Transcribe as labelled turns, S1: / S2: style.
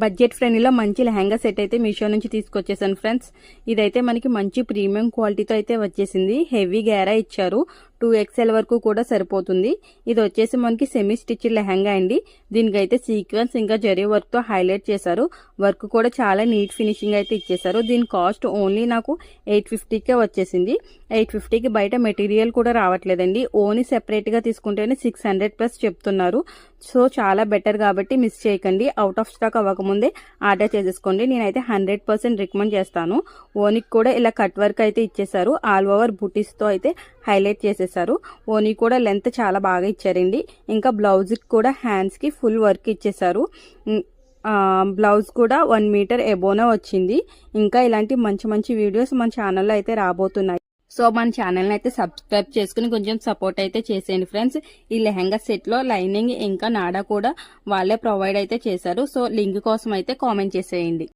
S1: Budget ఫ్రెండ్లీలో మంచి lehenga set అయితే మీషో నుంచి తీసుకొచ్చేసాను ఫ్రెండ్స్. ఇదైతే మనకి మంచి ప్రీమియం క్వాలిటీతో అయితే వచ్చేసింది. హెవీ గేరా ఇచ్చారు. 2XL వరకు కూడా సరిపోతుంది. ఇది వచ్చేసి మనకి సెమీ స్టిచ్ లెహంగా అండి. దీనికైతే సీక్వెన్స్ ఇంకా జరీ వర్క్ తో హైలైట్ చేశారు. వర్క్ కూడా చాలా నీట్ ఫినిషింగ్ అయితే ఇచ్చేసారు. దీని కాస్ట్ ఓన్లీ నాకు 850కే వచ్చేసింది. 850కి బయట మెటీరియల్ కూడా రావట్లేదండి. ఓన్లీ సెపరేట్ గా తీసుకుంటేనే 600+ చెప్తున్నారు. సో చాలా బెటర్ కాబట్టి మిస్ చేయకండి. అవుట్ ఆఫ్ స్టాక్ అవ్వకముందే ఆర్డర్ చేసేసుకోండి. నేనైతే 100% రికమెండ్ చేస్తాను. ఓనికి కూడా ఇలా కట్ వర్క్ అయితే ఇచ్చేసారు. ఆల్ ఓవర్ బుటీస్ తో అయితే హైలైట్ చేసేసారు. ఓనీ కూడా లెంత్ చాలా బాగా ఇచ్చారండి. ఇంకా బ్లౌజ్ కూడా హ్యాండ్స్ కి ఫుల్ వర్క్ ఇచ్చేసారు. బ్లౌజ్ కూడా 1 మీటర్ ఎబోనే వచ్చింది. ఇంకా ఇలాంటి మంచి మంచి వీడియోస్ మన ఛానల్లో అయితే రాబోతున్నాయి. సో మన ఛానల్ అయితే సబ్స్క్రైబ్ చేసుకుని కొంచెం సపోర్ట్ అయితే చేసేయండి ఫ్రెండ్స్. ఈ లెహంగా సెట్ లో లైనింగ్ ఇంకా నాడా కూడా వాళ్ళే ప్రొవైడ్ అయితే చేశారు. సో లింక్ కోసం అయితే కామెంట్ చేసేయండి.